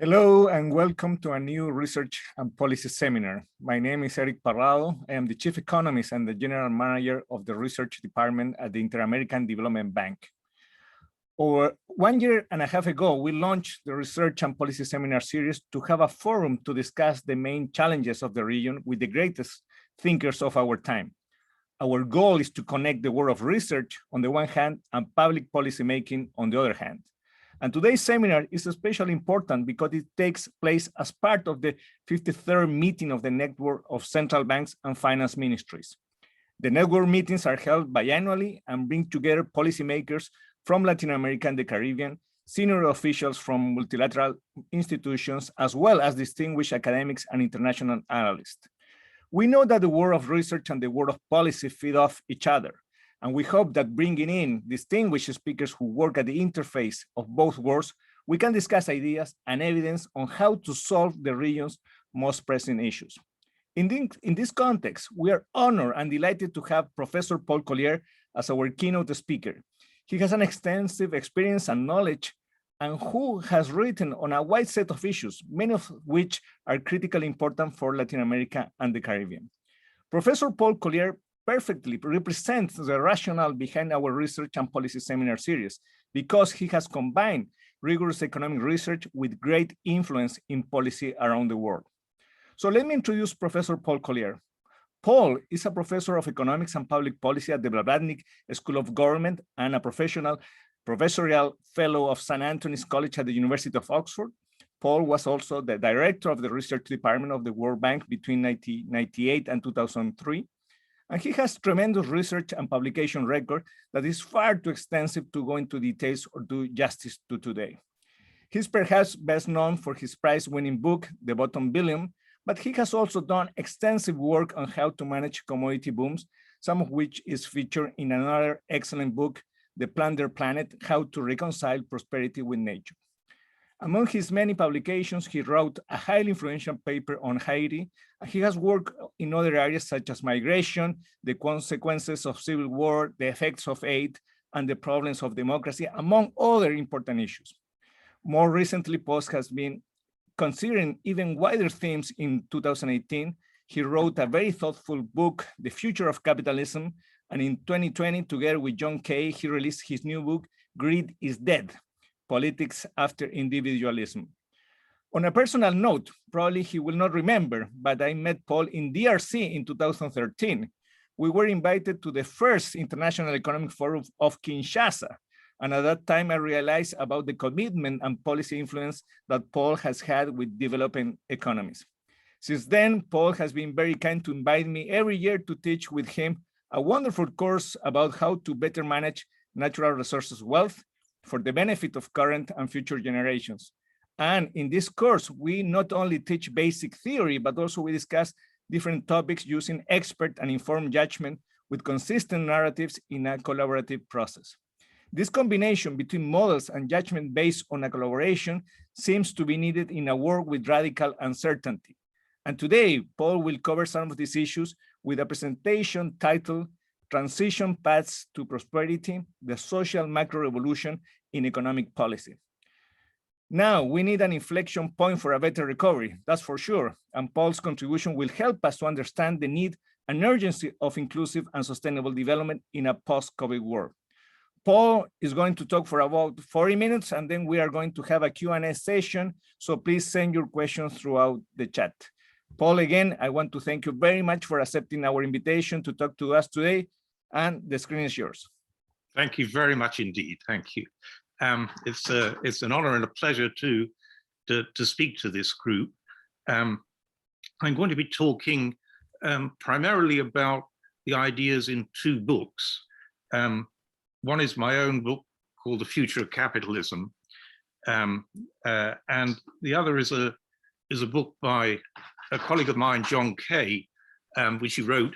Hello and welcome to a new research and policy seminar. My name is Eric Parrado. I am the chief economist and the general manager of the research department at the Inter-American Development Bank. Over 1.5 years ago, we launched the research and policy seminar series to have a forum to discuss the main challenges of the region with the greatest thinkers of our time. Our goal is to connect the world of research on the one hand and public policy making on the other hand. And today's seminar is especially important because it takes place as part of the 53rd meeting of the network of central banks and finance ministries. The network meetings are held biannually and bring together policymakers from Latin America and the Caribbean, senior officials from multilateral institutions, as well as distinguished academics and international analysts. We know that the world of research and the world of policy feed off each other. And we hope that bringing in distinguished speakers who work at the interface of both worlds, we can discuss ideas and evidence on how to solve the region's most pressing issues. In this context, we are honored and delighted to have Professor Paul Collier as our keynote speaker. He has an extensive experience and knowledge and who has written on a wide set of issues, many of which are critically important for Latin America and the Caribbean. Professor Paul Collier perfectly represents the rationale behind our research and policy seminar series because he has combined rigorous economic research with great influence in policy around the world. So let me introduce Professor Paul Collier. Paul is a professor of economics and public policy at the Blavatnik School of Government and a professorial fellow of St. Anthony's College at the University of Oxford. Paul was also the director of the research department of the World Bank between 1998 and 2003. And he has tremendous research and publication record that is far too extensive to go into details or do justice to today. He's perhaps best known for his prize-winning book, The Bottom Billion, but he has also done extensive work on how to manage commodity booms, some of which is featured in another excellent book, The Plunder Planet, How to Reconcile Prosperity with Nature. Among his many publications, he wrote a highly influential paper on Haiti. He has worked in other areas such as migration, the consequences of civil war, the effects of aid, and the problems of democracy, among other important issues. More recently, Paul has been considering even wider themes. In 2018, he wrote a very thoughtful book, The Future of Capitalism, and in 2020, together with John Kay, he released his new book, Greed is Dead: Politics After Individualism. On a personal note, probably he will not remember, but I met Paul in DRC in 2013. We were invited to the first International Economic Forum of Kinshasa. And at that time, I realized about the commitment and policy influence that Paul has had with developing economies. Since then, Paul has been very kind to invite me every year to teach with him a wonderful course about how to better manage natural resources wealth for the benefit of current and future generations. And in this course, we not only teach basic theory, but also we discuss different topics using expert and informed judgment with consistent narratives in a collaborative process. This combination between models and judgment based on a collaboration seems to be needed in a world with radical uncertainty. And today, Paul will cover some of these issues with a presentation titled Transition Paths to Prosperity, the Social Macro Revolution in Economic Policy. Now, we need an inflection point for a better recovery, that's for sure, and Paul's contribution will help us to understand the need and urgency of inclusive and sustainable development in a post-COVID world. Paul is going to talk for about 40 minutes, and then we are going to have a Q&A session, so please send your questions throughout the chat. Paul, again, I want to thank you very much for accepting our invitation to talk to us today, and the screen is yours. Thank you very much indeed. Thank you. It's an honor and a pleasure to speak to this group. I'm going to be talking primarily about the ideas in two books. One is my own book called The Future of Capitalism, and the other is a book by a colleague of mine, John Kay, which he wrote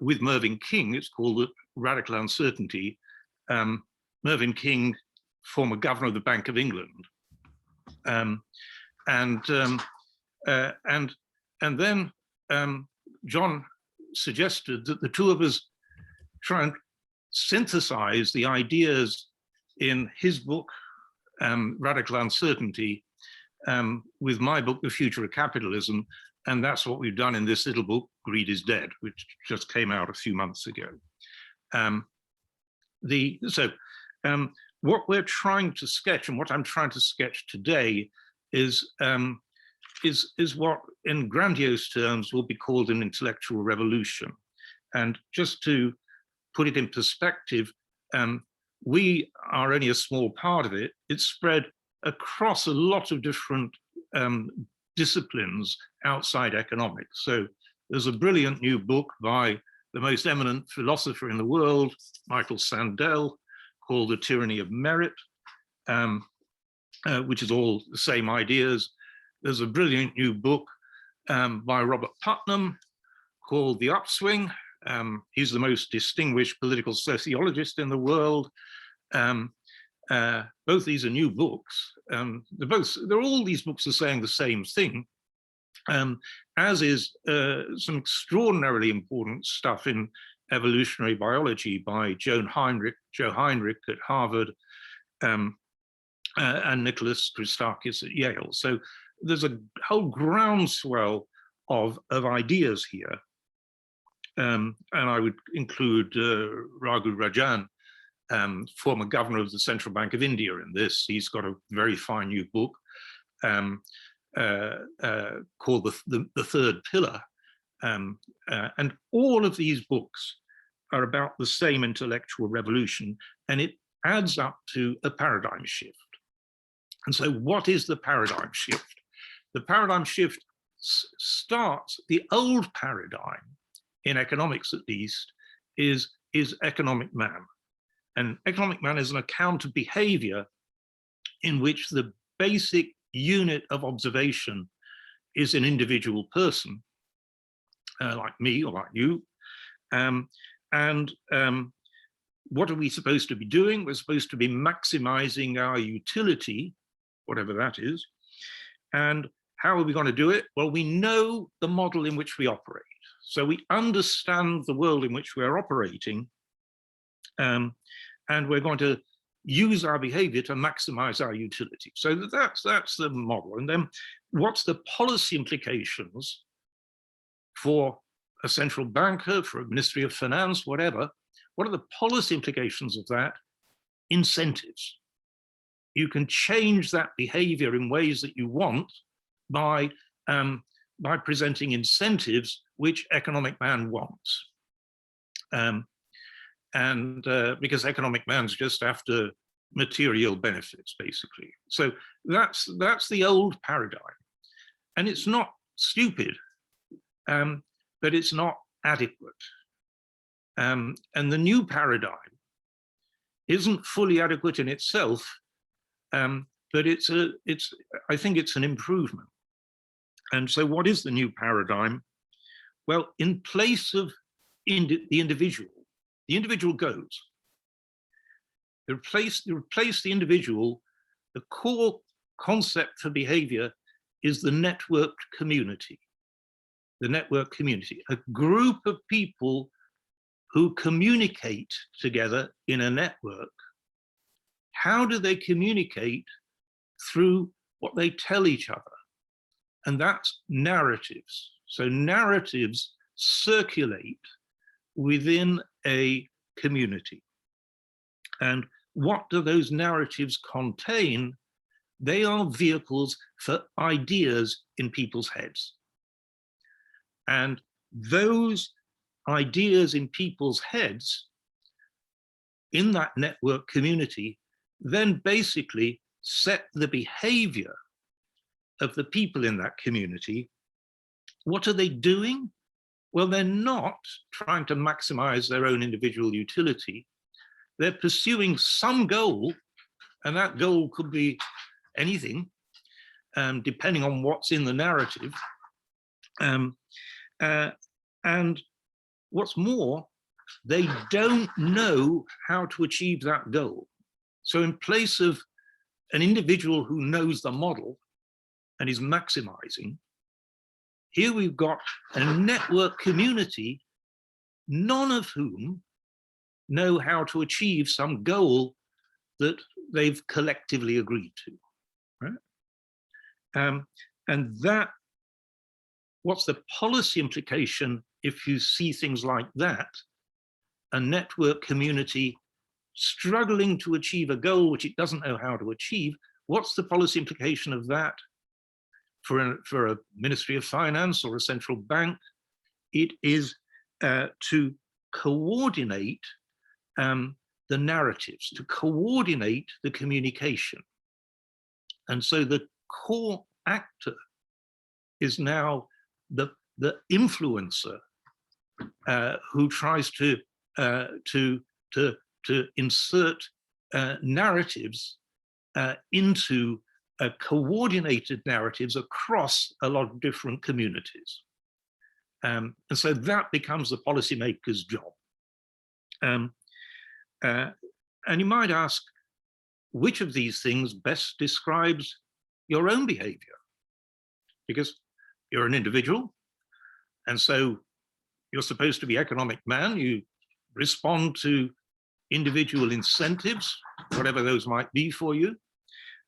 with Mervyn King. It's called Radical Uncertainty. Mervyn King, former governor of the Bank of England, and then John suggested that the two of us try and synthesize the ideas in his book, Radical Uncertainty, with my book, The Future of Capitalism, and that's what we've done in this little book, Greed is Dead, which just came out a few months ago. What we're trying to sketch, and what I'm trying to sketch today, is what in grandiose terms will be called an intellectual revolution. And just to put it in perspective, we are only a small part of it. It's spread across a lot of different disciplines outside economics. So there's a brilliant new book by the most eminent philosopher in the world, Michael Sandel, called The Tyranny of Merit, which is all the same ideas. There's a brilliant new book by Robert Putnam called The Upswing. He's the most distinguished political sociologist in the world. Both these are new books. All these books are saying the same thing, as is some extraordinarily important stuff in evolutionary biology by Joe Heinrich at Harvard, and Nicholas Christakis at Yale. So there's a whole groundswell of ideas here. And I would include Raghu Rajan, former governor of the Central Bank of India, in this. He's got a very fine new book called The Third Pillar. And all of these books are about the same intellectual revolution, and it adds up to a paradigm shift. And so what is the paradigm shift? The paradigm shift starts, the old paradigm, in economics at least, is economic man. And economic man is an account of behavior in which the basic unit of observation is an individual person, like me or like you. What are we supposed to be doing? We're supposed to be maximizing our utility, whatever that is. And how are we going to do it? Well, we know the model in which we operate. So we understand the world in which we're operating, and we're going to use our behavior to maximize our utility. So that's the model. And then what's the policy implications for a central banker, for a Ministry of Finance, whatever? What are the policy implications of that? Incentives. You can change that behavior in ways that you want by presenting incentives which economic man wants. Because economic man's just after material benefits, basically. So that's the old paradigm. And it's not stupid, but it's not adequate. And the new paradigm isn't fully adequate in itself, but I think it's an improvement. And so what is the new paradigm? Well, in place of the individual goes. To replace the individual, the core concept for behavior is the networked community. The network community, a group of people who communicate together in a network. How do they communicate? Through what they tell each other. And that's narratives. So narratives circulate within a community. And what do those narratives contain? They are vehicles for ideas in people's heads. And those ideas in people's heads in that network community then basically set the behavior of the people in that community. What are they doing? Well, they're not trying to maximize their own individual utility. They're pursuing some goal, and that goal could be anything, depending on what's in the narrative. And what's more, they don't know how to achieve that goal. So in place of an individual who knows the model and is maximizing, here we've got a network community, none of whom know how to achieve some goal that they've collectively agreed to, right? And that, what's the policy implication if you see things like that? A network community struggling to achieve a goal which it doesn't know how to achieve. What's the policy implication of that for a Ministry of Finance or a central bank? It is to coordinate the narratives, to coordinate the communication. And so the core actor is now the influencer who tries to insert narratives into coordinated narratives across a lot of different communities. And so that becomes the policymaker's job. And you might ask, which of these things best describes your own behavior? Because you're an individual, and so you're supposed to be economic man. You respond to individual incentives, whatever those might be for you.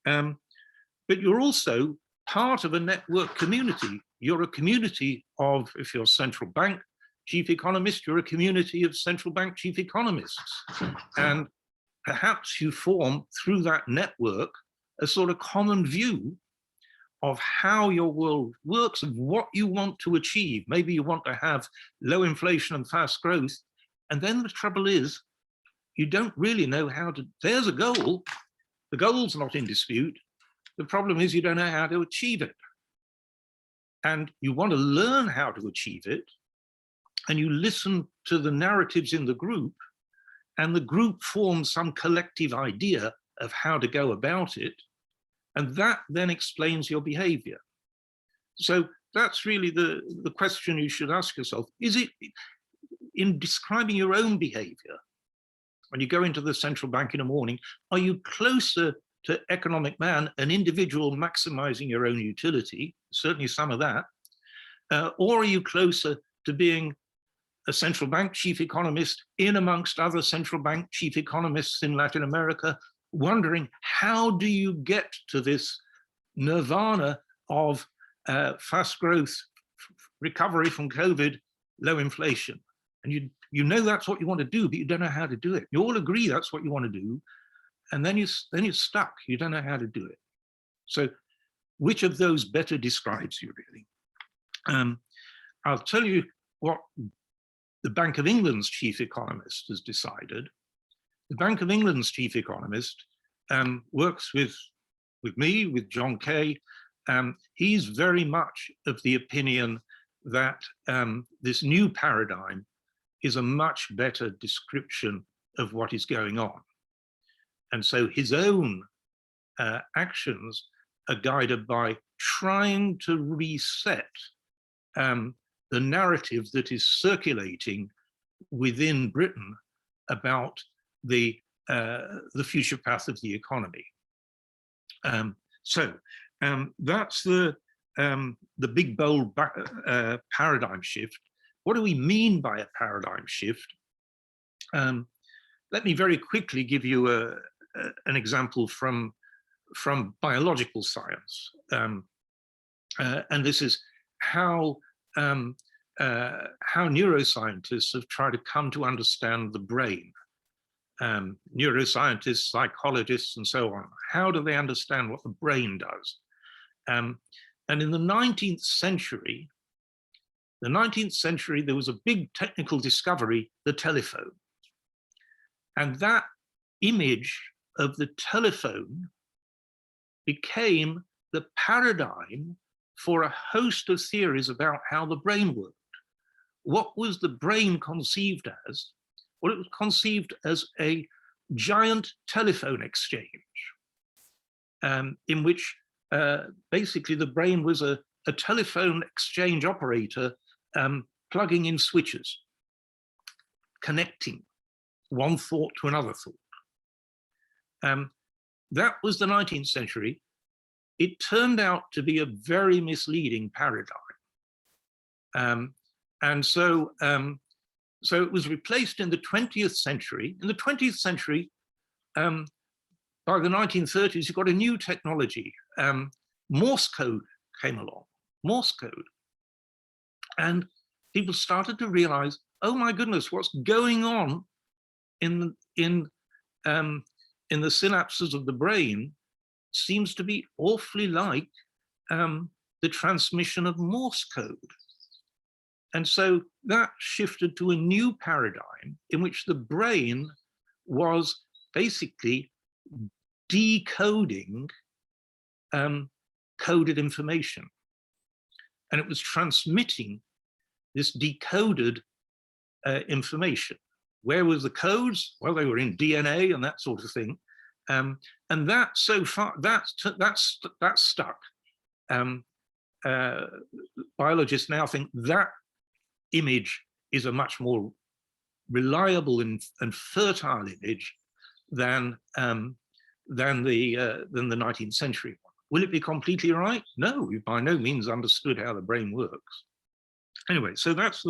But you're also part of a network community. You're a community of, if you're a central bank chief economist, you're a community of central bank chief economists. And perhaps you form, through that network, a sort of common view of how your world works, of what you want to achieve. Maybe you want to have low inflation and fast growth. And then the trouble is, you don't really know how to, there's a goal, the goal's not in dispute. The problem is you don't know how to achieve it. And you want to learn how to achieve it, and you listen to the narratives in the group, and the group forms some collective idea of how to go about it, and that then explains your behavior. So that's really the question you should ask yourself. Is it, in describing your own behavior, when you go into the central bank in the morning, are you closer to economic man, an individual maximizing your own utility, certainly some of that, or are you closer to being a central bank chief economist in amongst other central bank chief economists in Latin America, wondering how do you get to this nirvana of fast growth, recovery from COVID, low inflation? And you know that's what you want to do, but you don't know how to do it. You all agree that's what you want to do, and then you're stuck. You don't know how to do it. So which of those better describes you, really? I'll tell you what the Bank of England's chief economist has decided. The Bank of England's chief economist works with me, with John Kay. He's very much of the opinion that this new paradigm is a much better description of what is going on. And so his own actions are guided by trying to reset the narrative that is circulating within Britain about the future path of the economy. So that's the big, bold paradigm shift. What do we mean by a paradigm shift? Let me very quickly give you an example from biological science. And this is how neuroscientists have tried to come to understand the brain. Neuroscientists, psychologists, and so on. How do they understand what the brain does? And in the 19th century, there was a big technical discovery, the telephone. And that image of the telephone became the paradigm for a host of theories about how the brain worked. What was the brain conceived as? Well, it was conceived as a giant telephone exchange, in which basically the brain was a telephone exchange operator plugging in switches, connecting one thought to another thought. That was the 19th century. It turned out to be a very misleading paradigm. And so it was replaced in the 20th century. In the 20th century, by the 1930s, you got a new technology. Morse code came along, Morse code. And people started to realize, oh my goodness, what's going on in the synapses of the brain seems to be awfully like the transmission of Morse code. And so that shifted to a new paradigm in which the brain was basically decoding coded information. And it was transmitting this decoded information. Where was the codes? Well, they were in DNA and that sort of thing. And that so far, that's stuck. Biologists now think that image is a much more reliable and fertile image than the 19th century one. Will it be completely right? No, we've by no means understood how the brain works. Anyway, so that's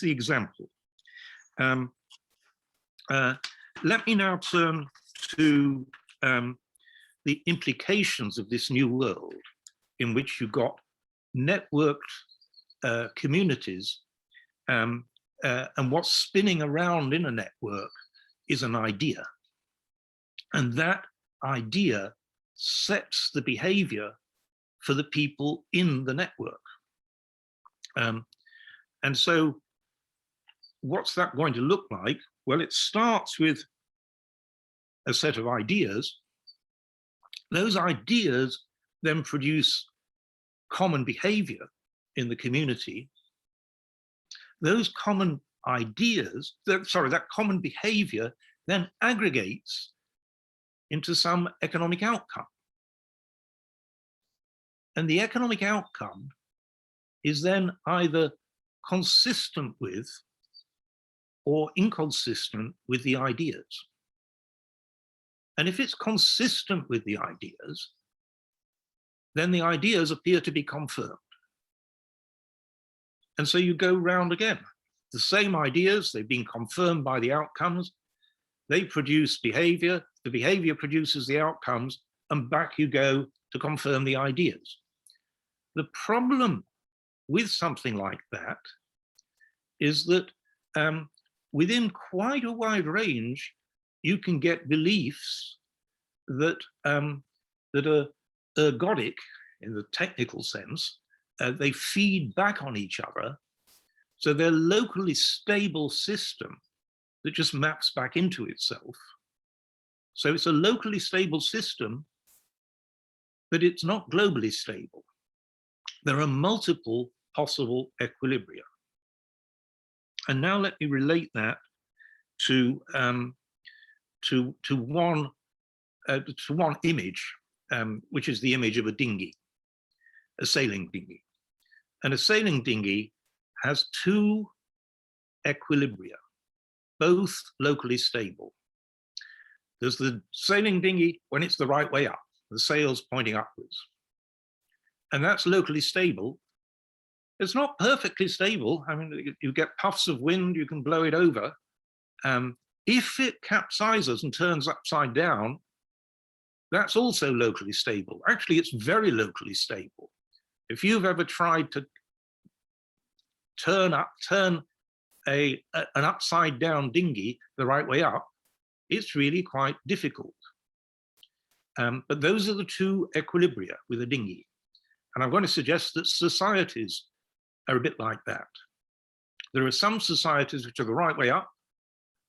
the example. Let me now turn to the implications of this new world in which you've got networked communities, and what's spinning around in a network is an idea. And that idea sets the behavior for the people in the network. And so what's that going to look like? Well, it starts with a set of ideas. Those ideas then produce common behavior in the community. Those common ideas, that common behavior then aggregates into some economic outcome. And the economic outcome is then either consistent with or inconsistent with the ideas. And if it's consistent with the ideas, then the ideas appear to be confirmed. And so you go round again. The same ideas, they've been confirmed by the outcomes, they produce behavior, the behavior produces the outcomes, and back you go to confirm the ideas. The problem with something like that is that within quite a wide range, you can get beliefs that, that are ergodic in the technical sense. They feed back on each other. So they're locally stable system that just maps back into itself. So it's a locally stable system, but it's not globally stable. There are multiple possible equilibria. And now let me relate that to one image, which is the image of a dinghy, a sailing dinghy. And a sailing dinghy has two equilibria, both locally stable. There's the sailing dinghy when it's the right way up, the sails pointing upwards. And that's locally stable. It's not perfectly stable. I mean, you get puffs of wind, you can blow it over. If it capsizes and turns upside down, that's also locally stable. Actually, it's very locally stable. If you've ever tried to turn an upside down dinghy the right way up, it's really quite difficult. But those are the two equilibria with a dinghy. And I'm going to suggest that societies are a bit like that. There are some societies which are the right way up,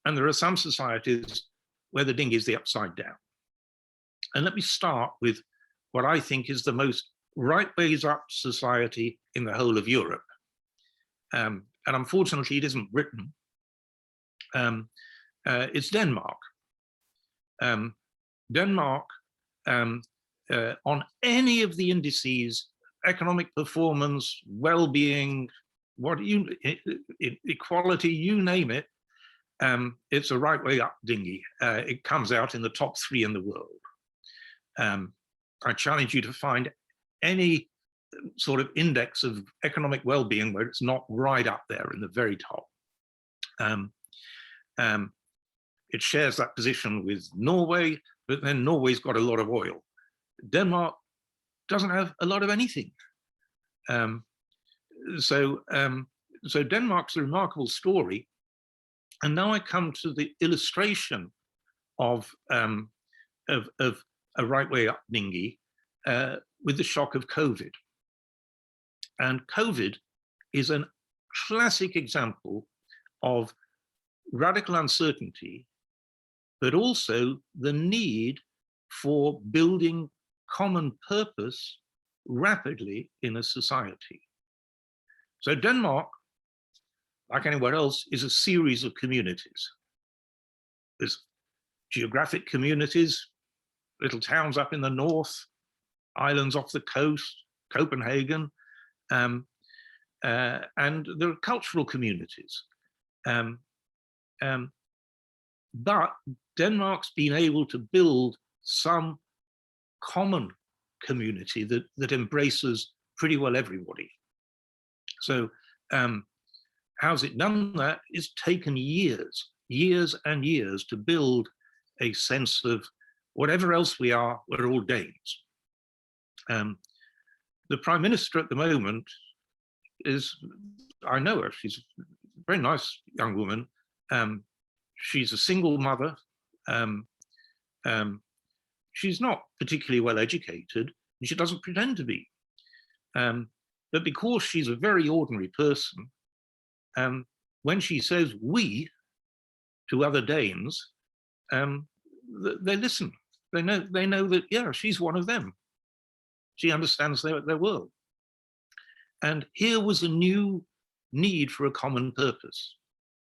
and there are some societies where the dinghy is the upside down. And let me start with what I think is the most right ways up society in the whole of Europe. And unfortunately, it isn't Britain. It's Denmark. Denmark, on any of the indices, economic performance, well-being, equality, you name it, it's a right way up dinghy. It comes out in the top 3 in the world. I challenge you to find any sort of index of economic well-being where it's not right up there in the very top. It shares that position with Norway, but then Norway's got a lot of oil. Denmark doesn't have a lot of anything. So Denmark's a remarkable story. And now I come to the illustration of a right-way upbringing with the shock of COVID. And COVID is a classic example of radical uncertainty, but also the need for building common purpose rapidly in a society. So Denmark, like anywhere else, is a series of communities. There's geographic communities, little towns up in the north, islands off the coast, Copenhagen, and there are cultural communities. But Denmark's been able to build some common community that embraces pretty well everybody. So how's it done that? It's taken years and years to build a sense of whatever else we are, we're all Danes. The Prime Minister at the moment is, I know her, she's a very nice young woman. She's a single mother. She's not particularly well educated, and she doesn't pretend to be. But because she's a very ordinary person, when she says we to other Danes, they listen. They know that, yeah, she's one of them. She understands their world. And here was a new need for a common purpose.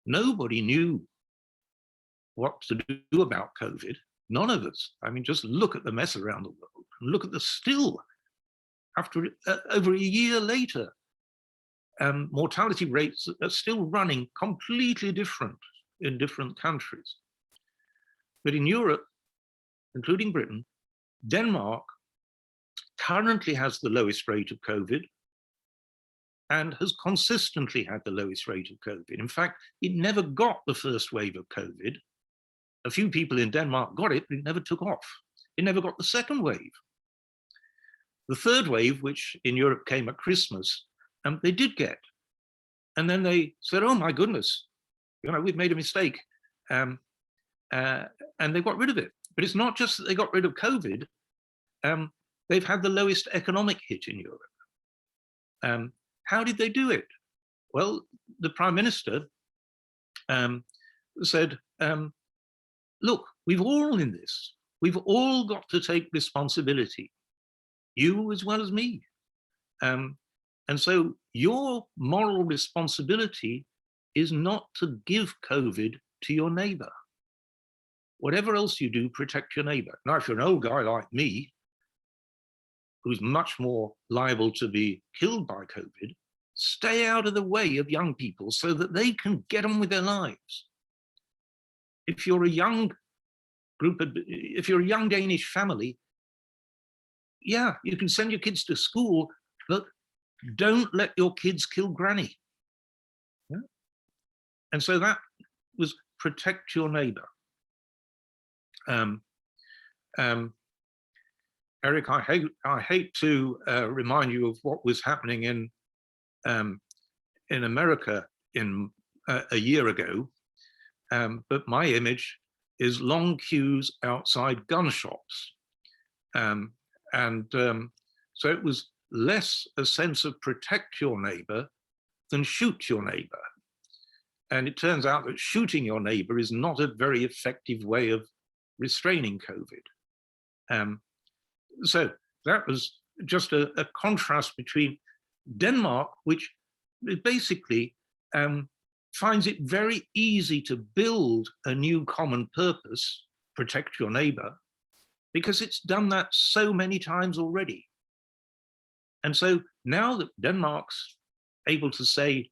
Nobody knew what to do about COVID. None of us. I mean, just look at the mess around the world. Look at the still, after over a year later, mortality rates are still running completely different in different countries. But in Europe, including Britain, Denmark currently has the lowest rate of COVID and has consistently had the lowest rate of COVID. In fact, it never got the first wave of COVID. A few people in Denmark got it, but it never took off. It never got the second wave. The third wave, which in Europe came at Christmas, they did get. And then they said, oh my goodness, we've made a mistake. And they got rid of it. But it's not just that they got rid of COVID. They've had the lowest economic hit in Europe. How did they do it? Well, the Prime Minister said, look, we've all in this. We've all got to take responsibility, you as well as me. And so your moral responsibility is not to give COVID to your neighbor. Whatever else you do, protect your neighbor. Now, if you're an old guy like me, who's much more liable to be killed by COVID, stay out of the way of young people so that they can get on with their lives. If you're a young if you're a young Danish family, yeah, you can send your kids to school, but don't let your kids kill granny. Yeah? And so that was protect your neighbor. Eric, I hate to remind you of what was happening in America a year ago, but my image is long queues outside gun shops. So it was less a sense of protect your neighbor than shoot your neighbor. And it turns out that shooting your neighbor is not a very effective way of restraining COVID. So that was just a contrast between Denmark, which basically finds it very easy to build a new common purpose, protect your neighbor, because it's done that so many times already. And so now that Denmark's able to say,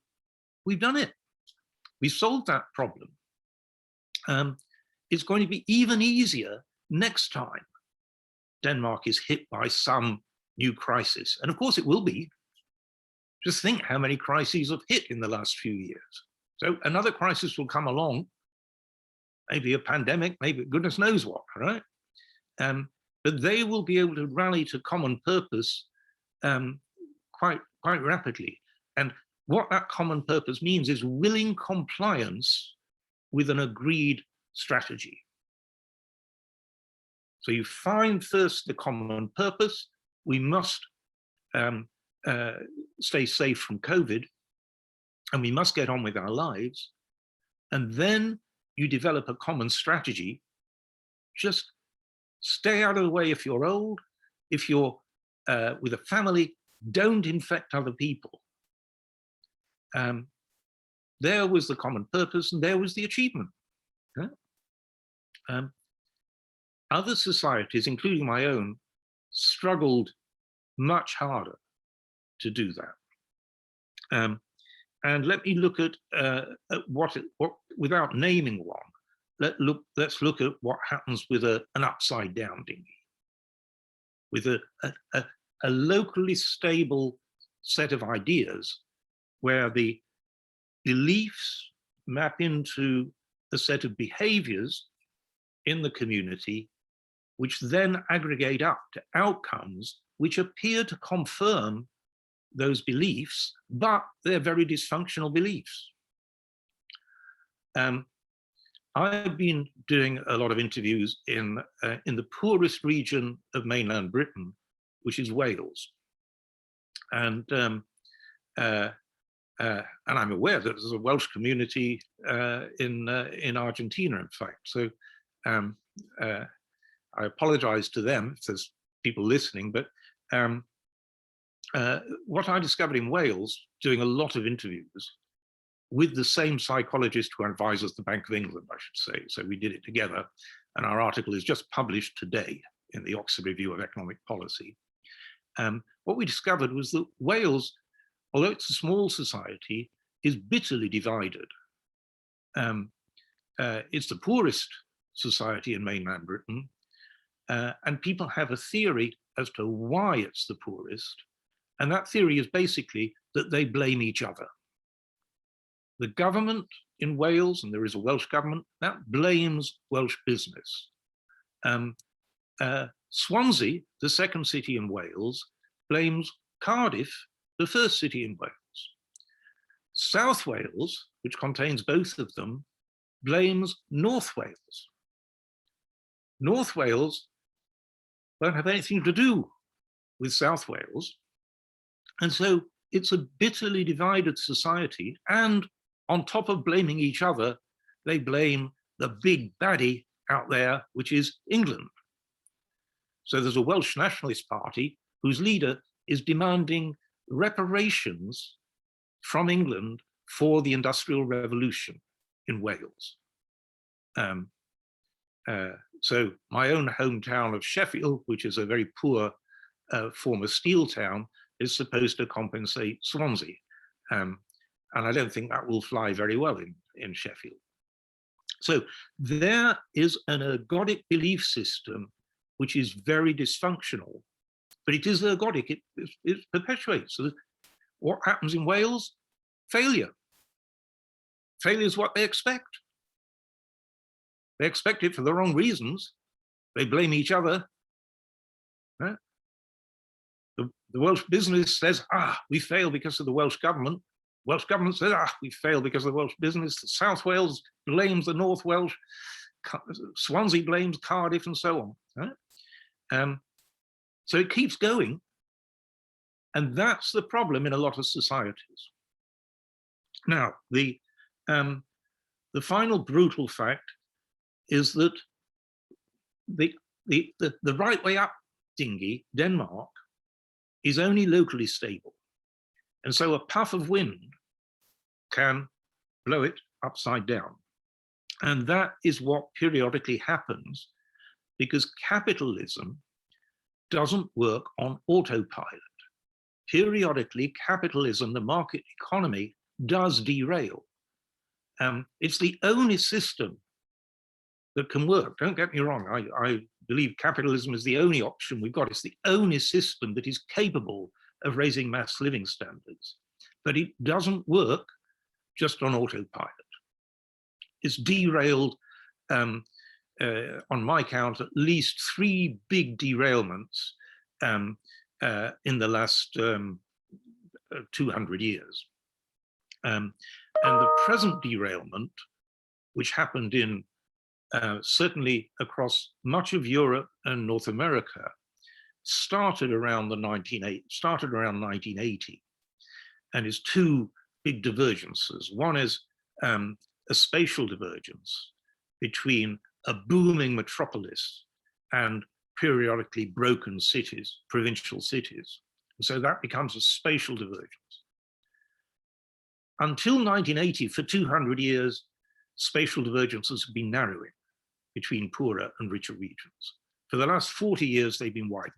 we've done it, we've solved that problem, it's going to be even easier next time Denmark is hit by some new crisis. And of course it will be. Just think how many crises have hit in the last few years. So another crisis will come along, maybe a pandemic, maybe goodness knows what, right? but they will be able to rally to common purpose quite rapidly. And what that common purpose means is willing compliance with an agreed strategy. So you find first the common purpose. We must stay safe from COVID, and we must get on with our lives. And then you develop a common strategy. Just stay out of the way if you're old. If you're with a family, don't infect other people. There was the common purpose, and there was the achievement. Other societies, including my own, struggled much harder to do that. And let me look at what without naming one, let's look at what happens with an upside down dinghy, with a locally stable set of ideas where the beliefs map into a set of behaviors in the community, which then aggregate up to outcomes which appear to confirm those beliefs, but they're very dysfunctional beliefs. I've been doing a lot of interviews in the poorest region of mainland Britain, which is Wales. And I'm aware that there's a Welsh community in Argentina, in fact. So I apologize to them if there's people listening, but what I discovered in Wales, doing a lot of interviews with the same psychologist who advises the Bank of England, I should say. So we did it together, and our article is just published today in the Oxford Review of Economic Policy. What we discovered was that Wales, although it's a small society, is bitterly divided. It's the poorest society in mainland Britain, and people have a theory as to why it's the poorest. And that theory is basically that they blame each other. The government in Wales, and there is a Welsh government, that blames Welsh business. Swansea, the second city in Wales, blames Cardiff, the first city in Wales. South Wales, which contains both of them, blames North Wales. North Wales won't have anything to do with South Wales. And so it's a bitterly divided society. And on top of blaming each other, they blame the big baddie out there, which is England. So there's a Welsh Nationalist Party whose leader is demanding reparations from England for the Industrial Revolution in Wales. So my own hometown of Sheffield, which is a very poor former steel town, is supposed to compensate Swansea. And I don't think that will fly very well in Sheffield. So there is an ergodic belief system which is very dysfunctional, but it is ergodic, it perpetuates. So what happens in Wales? Failure. Failure is what they expect. They expect it for the wrong reasons. They blame each other. Right? The Welsh business says, we fail because of the Welsh government. Welsh government says, we fail because of the Welsh business. South Wales blames the North Welsh. Swansea blames Cardiff, and so on. Right? So it keeps going. And that's the problem in a lot of societies. Now, the final brutal fact is that the right way up dinghy, Denmark, is only locally stable. And so a puff of wind can blow it upside down. And that is what periodically happens because capitalism doesn't work on autopilot. Periodically, capitalism, the market economy, does derail. It's the only system that can work. Don't get me wrong. I believe capitalism is the only option we've got. It's the only system that is capable of raising mass living standards. But it doesn't work just on autopilot. It's derailed on my count, at least 3 big derailments in the last 200 years. And the present derailment, which happened in certainly across much of Europe and North America, started around 1980, and is 2 big divergences. One is a spatial divergence between a booming metropolis and periodically broken cities, provincial cities. And so that becomes a spatial divergence. Until 1980, for 200 years, spatial divergences have been narrowing between poorer and richer regions. For the last 40 years, they've been widening.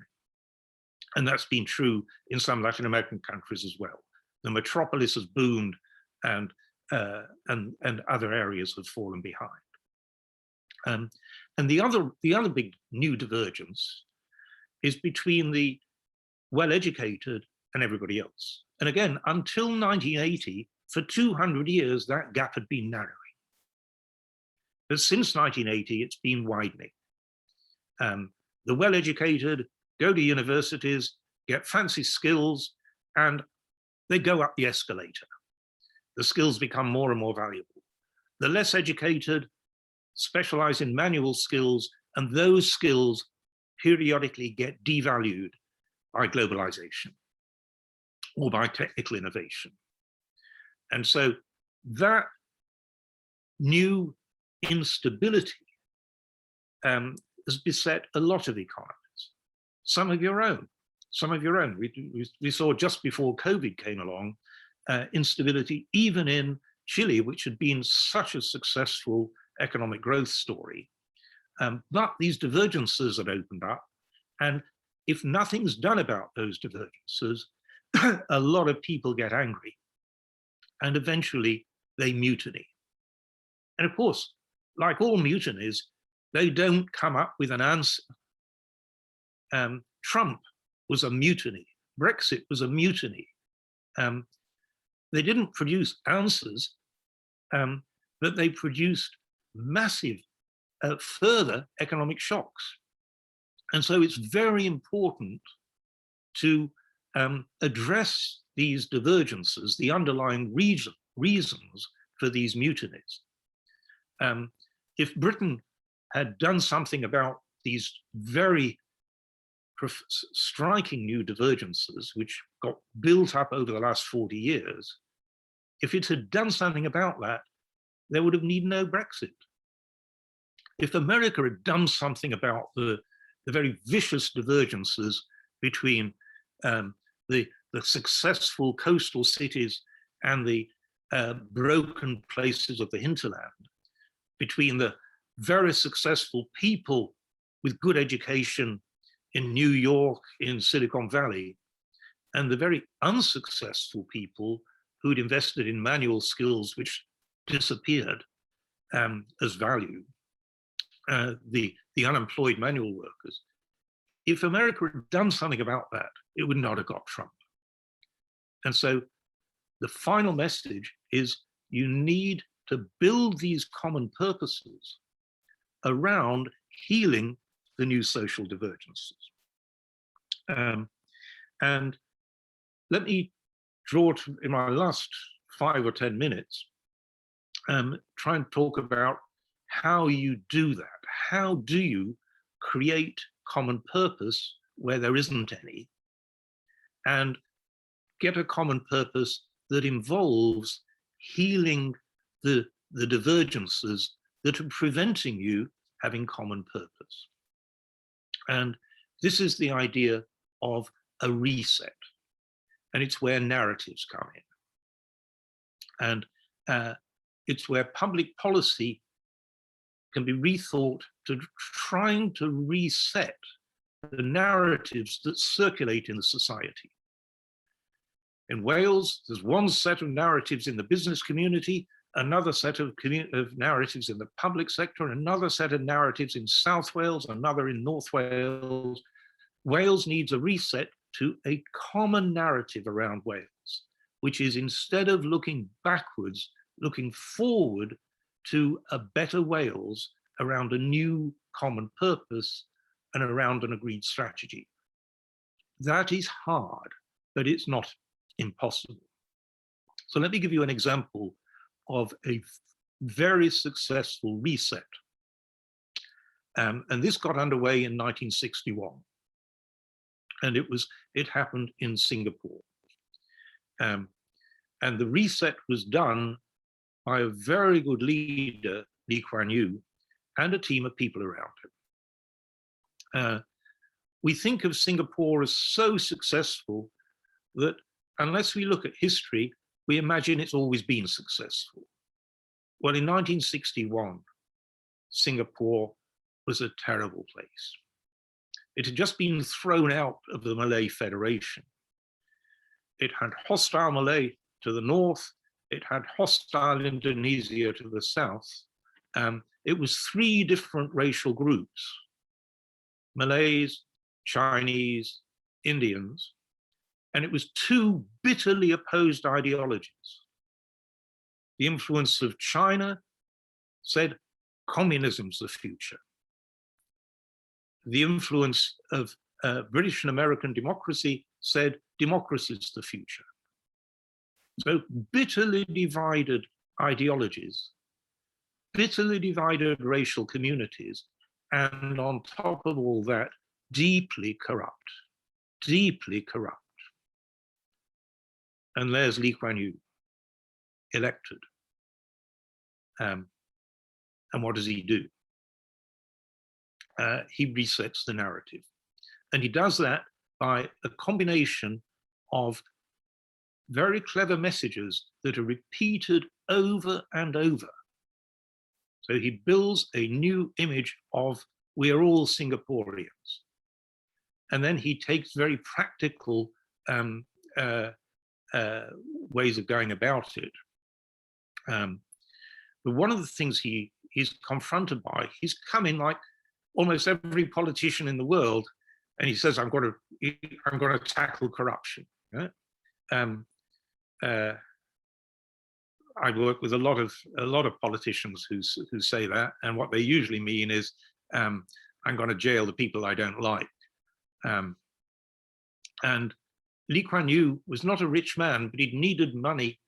And that's been true in some Latin American countries as well. The metropolis has boomed and other areas have fallen behind. And the other big new divergence is between the well-educated and everybody else. And again, until 1980, for 200 years, that gap had been narrowing. But since 1980, it's been widening. The well-educated go to universities, get fancy skills, and they go up the escalator. The skills become more and more valuable. The less educated specialize in manual skills, and those skills periodically get devalued by globalization or by technical innovation. And so that new instability has beset a lot of economies. Some of your own. We saw just before COVID came along, instability even in Chile, which had been such a successful economic growth story. But these divergences have opened up, and if nothing's done about those divergences, a lot of people get angry, and eventually they mutiny. And of course, like all mutinies, they don't come up with an answer. Trump was a mutiny. Brexit was a mutiny. They didn't produce answers, but they produced massive further economic shocks. And so it's very important to address these divergences, the underlying reasons for these mutinies. If Britain had done something about these very striking new divergences, which got built up over the last 40 years, if it had done something about that, there would have needed no Brexit. If America had done something about the very vicious divergences between the successful coastal cities and the broken places of the hinterland, between the very successful people with good education in New York, in Silicon Valley, and the very unsuccessful people who'd invested in manual skills which disappeared as value, the unemployed manual workers. If America had done something about that, it would not have got Trump. And so the final message is you need to build these common purposes around healing the new social divergences. And let me draw to, in my last 5 or 10 minutes, try and talk about how you do that. How do you create common purpose where there isn't any, and get a common purpose that involves healing the divergences that are preventing you having common purpose. And this is the idea of a reset, and it's where narratives come in. And it's where public policy can be rethought to trying to reset the narratives that circulate in the society. In Wales, there's one set of narratives in the business community, another set of narratives in the public sector, another set of narratives in South Wales, another in North Wales. Wales needs a reset to a common narrative around Wales, which is, instead of looking backwards, looking forward to a better Wales around a new common purpose and around an agreed strategy. That is hard, but it's not impossible. So let me give you an example of a very successful reset. And this got underway in 1961. And it happened in Singapore. And the reset was done by a very good leader, Lee Kuan Yew, and a team of people around him. We think of Singapore as so successful that unless we look at history, we imagine it's always been successful. Well, in 1961, Singapore was a terrible place. It had just been thrown out of the Malay Federation. It had hostile Malay to the north. It had hostile Indonesia to the south. It was 3 different racial groups: Malays, Chinese, Indians, and it was 2 bitterly opposed ideologies. The influence of China said communism's the future. The influence of British and American democracy said democracy's the future. So bitterly divided ideologies, bitterly divided racial communities, and on top of all that, deeply corrupt, deeply corrupt. And there's Lee Kuan Yew, elected. And what does he do? He resets the narrative. And he does that by a combination of very clever messages that are repeated over and over. So he builds a new image of we are all Singaporeans. And then he takes very practical ways of going about it. But one of the things he's confronted by, he's come in like almost every politician in the world, and he says, I'm going to tackle corruption. Right? I work with a lot of politicians who say that, and what they usually mean is, I'm going to jail the people I don't like. And Lee Kuan Yew was not a rich man, but he needed money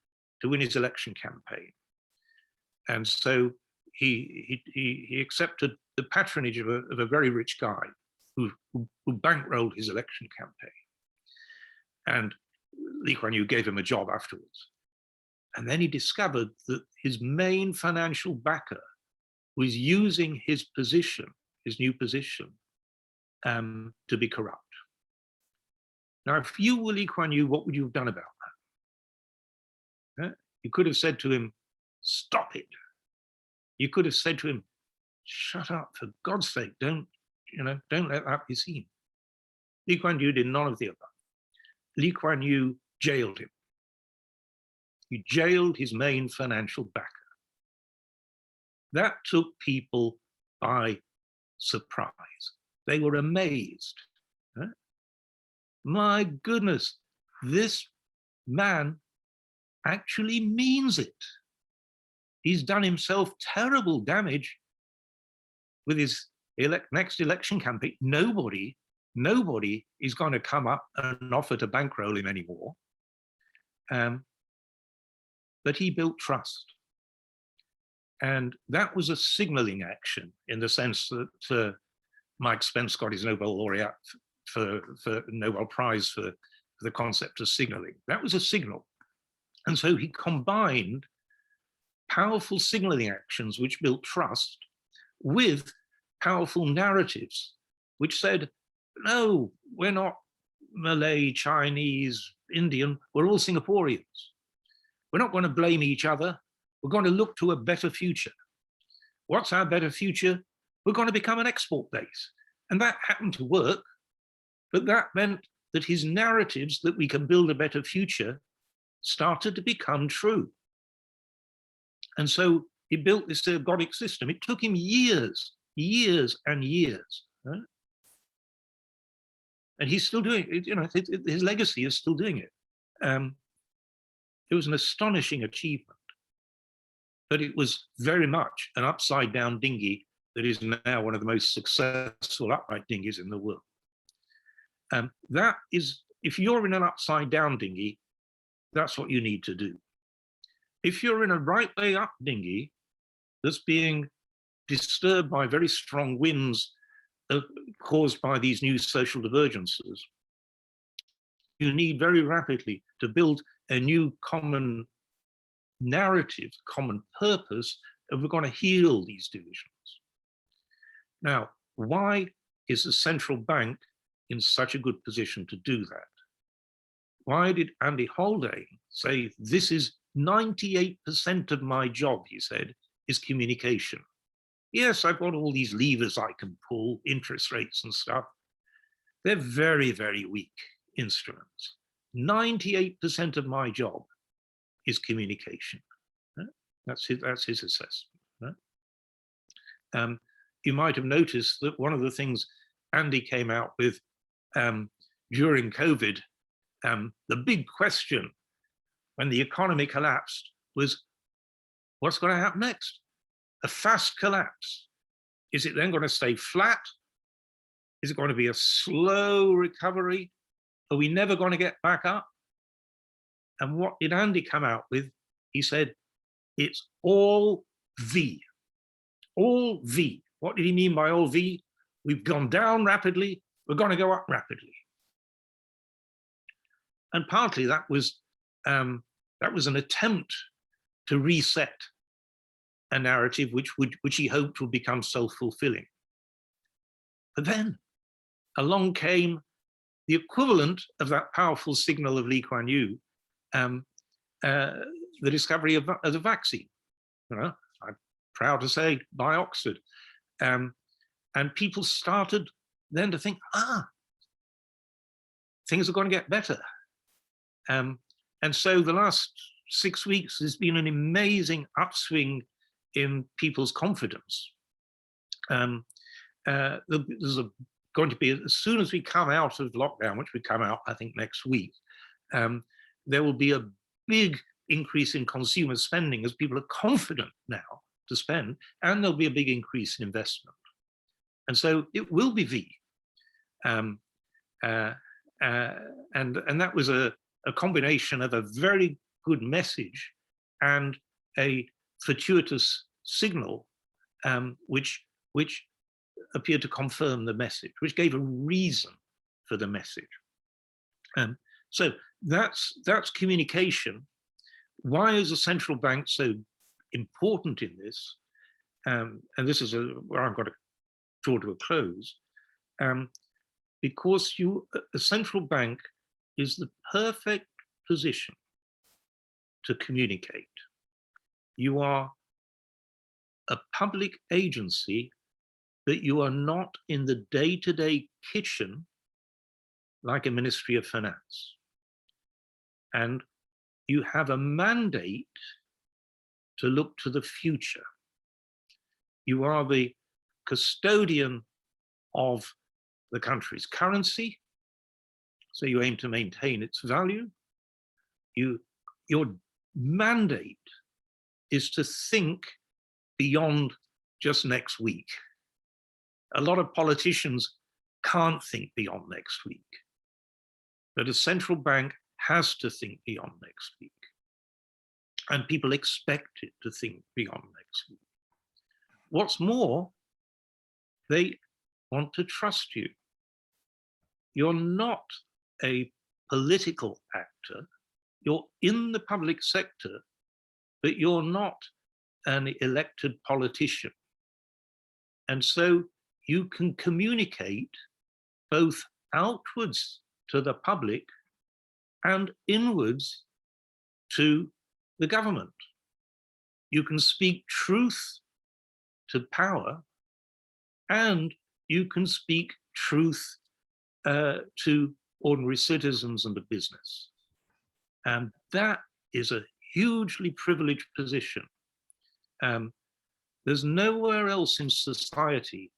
to win his election campaign, and so he accepted the patronage of a very rich guy who bankrolled his election campaign. And Lee Kuan Yew gave him a job afterwards. And then he discovered that his main financial backer was using his position, his new position, to be corrupt. Now, if you were Lee Kuan Yew, what would you have done about that? You could have said to him, stop it. You could have said to him, shut up, for God's sake, don't let that be seen. Lee Kuan Yew did none of the above. Lee Kuan Yew jailed him. He jailed his main financial backer. That took people by surprise. They were amazed. Right? My goodness, this man actually means it. He's done himself terrible damage with his next election campaign. Nobody is going to come up and offer to bankroll him anymore. But he built trust. And that was a signaling action in the sense that Mike Spence got his Nobel laureate for Nobel Prize for the concept of signaling. That was a signal. And so he combined powerful signaling actions which built trust with powerful narratives which said, no, we're not Malay, Chinese, Indian, we're all Singaporeans. We're not going to blame each other. We're going to look to a better future. What's our better future? We're going to become an export base. And that happened to work, but that meant that his narratives that we can build a better future started to become true. And so he built this ergodic system. It took him years and years. Right? And he's still doing it. His legacy is still doing it. It was an astonishing achievement, but it was very much an upside down dinghy that is now one of the most successful upright dinghies in the world. That is, if you're in an upside down dinghy, that's what you need to do. If you're in a right way up dinghy that's being disturbed by very strong winds caused by these new social divergences, you need very rapidly to build a new common narrative, common purpose, and we're going to heal these divisions. Now, why is the central bank in such a good position to do that? Why did Andy Haldane say, this is 98% of my job, he said, is communication? Yes, I've got all these levers I can pull, interest rates and stuff. They're very, very weak instruments. 98% of my job is communication. That's his assessment. You might have noticed that one of the things Andy came out with during COVID, the big question when the economy collapsed was, what's going to happen next? A fast collapse. Is it then going to stay flat? Is it going to be a slow recovery? Are we never going to get back up? And what did Andy come out with? He said, it's all V. All V. What did he mean by all V? We've gone down rapidly, we're going to go up rapidly. And partly that was an attempt to reset a narrative which he hoped would become self-fulfilling. But then along came the equivalent of that powerful signal of Lee Kuan Yew, the discovery of the vaccine. You know, I'm proud to say, by Oxford. And people started then to think, things are going to get better. And so the last 6 weeks has been an amazing upswing in people's confidence. There's going to be, as soon as we come out of lockdown, which we come out, I think, next week, there will be a big increase in consumer spending as people are confident now to spend, and there'll be a big increase in investment. And so it will be V. And that was a combination of a very good message and a fortuitous signal, which appeared to confirm the message, which gave a reason for the message. So that's communication. Why is the central bank so important in this? And this is where I've got to draw to a close. Because a central bank is the perfect position to communicate. You are a public agency, but you are not in the day-to-day kitchen like a Ministry of Finance. And you have a mandate to look to the future. You are the custodian of the country's currency, so you aim to maintain its value. Your mandate is to think beyond just next week. A lot of politicians can't think beyond next week, but a central bank has to think beyond next week. And people expect it to think beyond next week. What's more, they want to trust you. You're not a political actor. You're in the public sector, but you're not an elected politician. And so you can communicate both outwards to the public and inwards to the government. You can speak truth to power, and you can speak truth to ordinary citizens and to business. And that is a hugely privileged position. There's nowhere else in society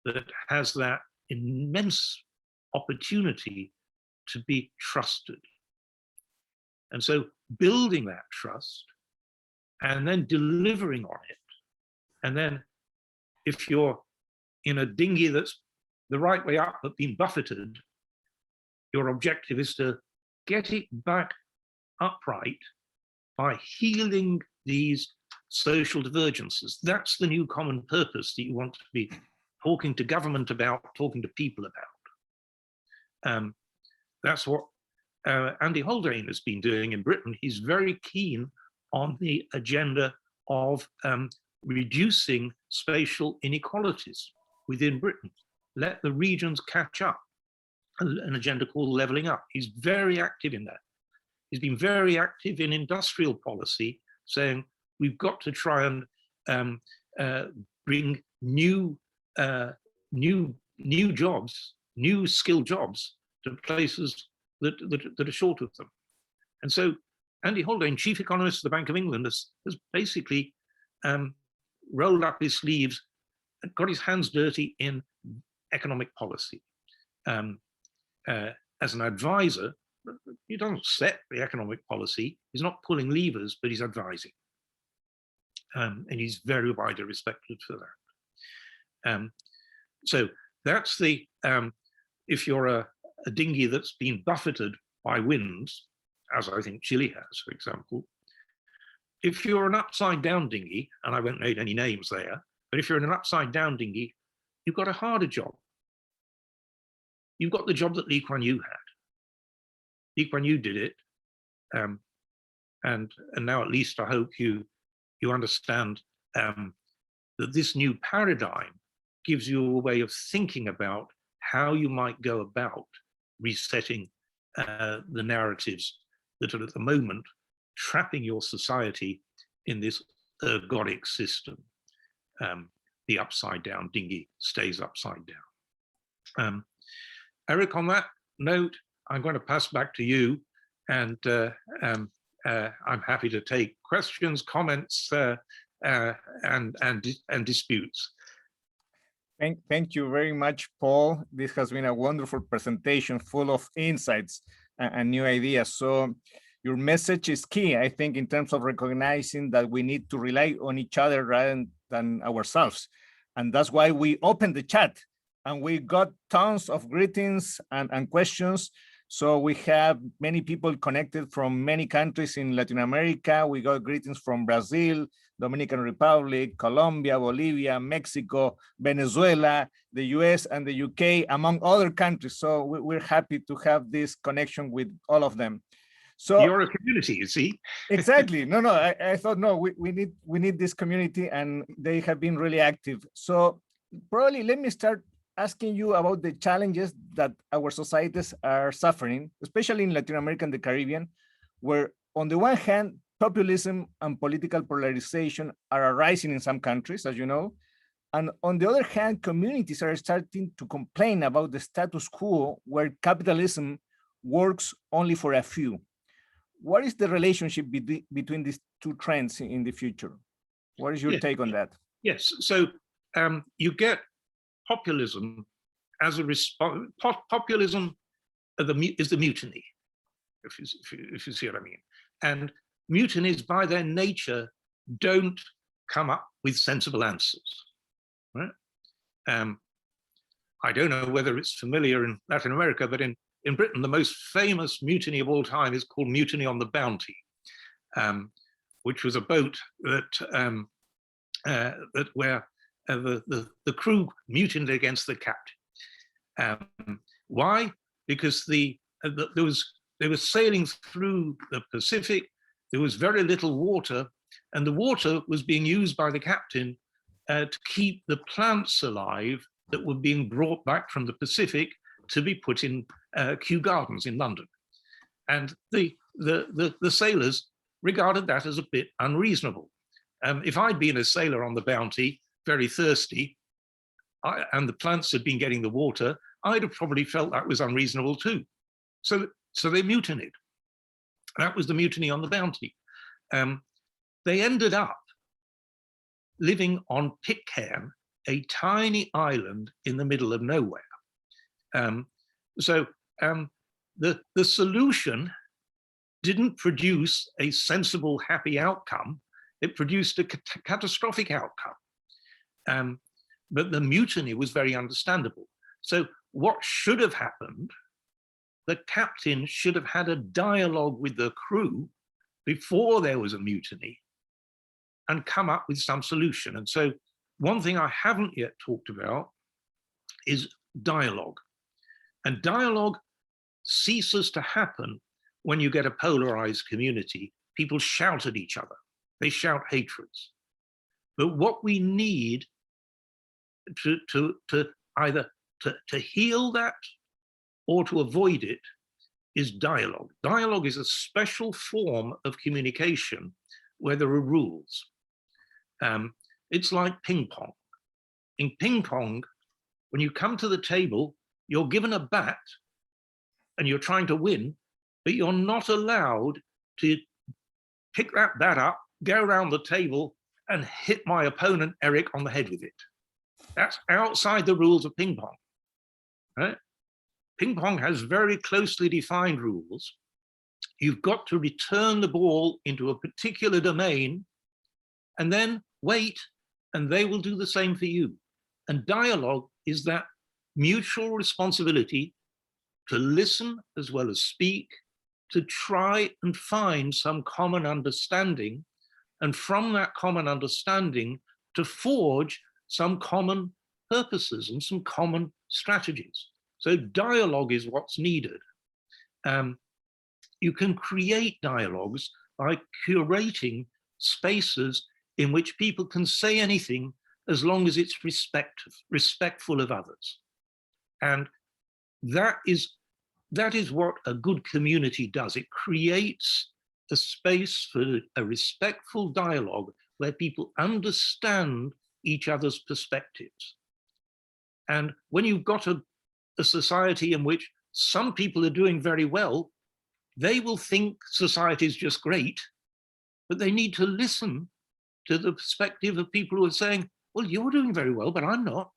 that has that immense opportunity to be trusted. And so building that trust and then delivering on it, and then if you're in a dinghy that's the right way up but been buffeted, your objective is to get it back upright by healing these social divergences. That's the new common purpose that you want to be talking to government about, talking to people about. That's what Andy Haldane has been doing in Britain. He's very keen on the agenda of reducing spatial inequalities within Britain. Let the regions catch up, an agenda called levelling up. He's very active in that. He's been very active in industrial policy, saying we've got to try and bring new jobs, new skilled jobs to places that are short of them. And so Andy Haldane, chief economist of the Bank of England, has basically rolled up his sleeves and got his hands dirty in economic policy. As an advisor, he doesn't set the economic policy, he's not pulling levers, but he's advising. And he's very widely respected for that. So that's the, if you're a dinghy that's been buffeted by winds, as I think Chile has, for example, if you're an upside down dinghy, and I won't name any names there, but if you're in an upside down dinghy, you've got a harder job. You've got the job that Lee Kuan Yew had. Lee Kuan Yew did it, and now at least I hope you understand that this new paradigm gives you a way of thinking about how you might go about resetting the narratives that are at the moment trapping your society in this ergodic system. The upside down dinghy stays upside down. Eric, on that note, I'm going to pass back to you, and I'm happy to take questions, comments, and disputes. Thank you very much, Paul. This has been a wonderful presentation full of insights and new ideas. So your message is key, I think, in terms of recognizing that we need to rely on each other rather than ourselves. And that's why we opened the chat and we got tons of greetings and questions. So we have many people connected from many countries in Latin America. We got greetings from Brazil, Dominican Republic, Colombia, Bolivia, Mexico, Venezuela, the US, and the UK, among other countries. So we're happy to have this connection with all of them. So you're a community, you see. Exactly. No, I thought, no, we need this community, and they have been really active. So probably let me start asking you about the challenges that our societies are suffering, especially in Latin America and the Caribbean, where on the one hand, populism and political polarization are arising in some countries, as you know, and on the other hand, communities are starting to complain about the status quo where capitalism works only for a few. What is the relationship between these two trends in the future? What is your take on that? Yes, so you get populism as a response. Populism is the mutiny, if you see what I mean. And mutinies, by their nature, don't come up with sensible answers. Right? I don't know whether it's familiar in Latin America, but in Britain, the most famous mutiny of all time is called Mutiny on the Bounty, which was a boat that where the crew mutinied against the captain. Why? Because they were sailing through the Pacific. There was very little water, and the water was being used by the captain to keep the plants alive that were being brought back from the Pacific to be put in Kew Gardens in London. And the sailors regarded that as a bit unreasonable. If I'd been a sailor on the Bounty, very thirsty, and the plants had been getting the water, I'd have probably felt that was unreasonable too. So they mutinied. That was the mutiny on the Bounty. They ended up living on Pitcairn, a tiny island in the middle of nowhere. So the solution didn't produce a sensible, happy outcome. It produced a catastrophic outcome. but the mutiny was very understandable. So what should have happened, the captain should have had a dialogue with the crew before there was a mutiny and come up with some solution. And so one thing I haven't yet talked about is dialogue. And dialogue ceases to happen when you get a polarized community. People shout at each other. They shout hatreds. But what we need to either to heal that or to avoid it is dialogue. Dialogue is a special form of communication where there are rules. It's like ping pong. In ping pong, when you come to the table, you're given a bat and you're trying to win, but you're not allowed to pick that bat up, go around the table and hit my opponent, Eric, on the head with it. That's outside the rules of ping pong, right? Ping pong has very closely defined rules. You've got to return the ball into a particular domain and then wait, and they will do the same for you. And dialogue is that mutual responsibility to listen as well as speak, to try and find some common understanding, and from that common understanding to forge some common purposes and some common strategies. So dialogue is what's needed. You can create dialogues by curating spaces in which people can say anything as long as it's respectful of others. And that is what a good community does. It creates a space for a respectful dialogue where people understand each other's perspectives. And when you've got a society in which some people are doing very well, they will think society is just great, but they need to listen to the perspective of people who are saying, well, you're doing very well, but I'm not.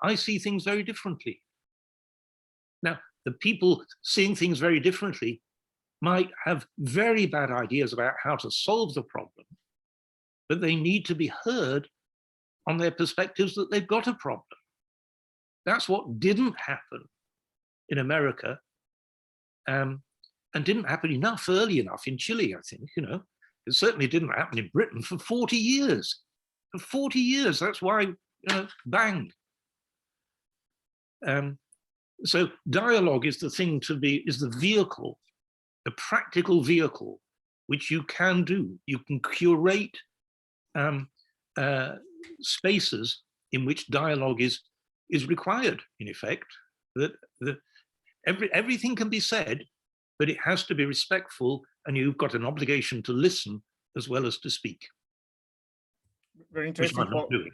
I see things very differently. Now, the people seeing things very differently might have very bad ideas about how to solve the problem, but they need to be heard on their perspectives that they've got a problem. That's what didn't happen in America, and didn't happen early enough in Chile, I think, you know. It certainly didn't happen in Britain for 40 years. For 40 years, that's why, you know, bang. So dialogue is the thing is the vehicle, the practical vehicle, which you can do. You can curate spaces in which dialogue is required, in effect. That everything can be said, but it has to be respectful, and you've got an obligation to listen as well as to speak. Very interesting. Which I'm not doing.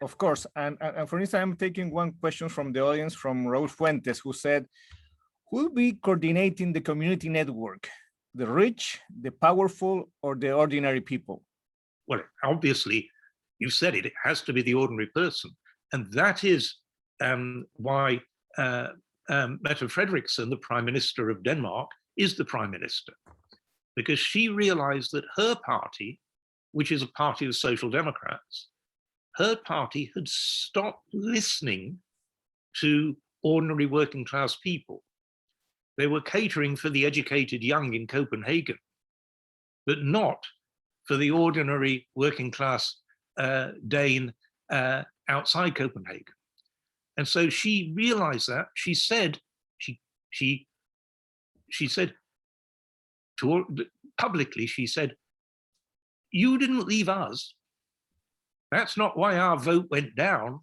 Of course, and for instance, I'm taking one question from the audience from Raul Fuentes, who said, who will be coordinating the community network? The rich, the powerful, or the ordinary people? Well, obviously, you said it has to be the ordinary person. And that is why Mette Frederiksen, the Prime Minister of Denmark, is the Prime Minister. Because she realized that her party, which is a party of social democrats, her party had stopped listening to ordinary working class people. They were catering for the educated young in Copenhagen, but not for the ordinary working class Dane outside Copenhagen. And so she realized that. She said, she said publicly, she said, you didn't leave us. That's not why our vote went down.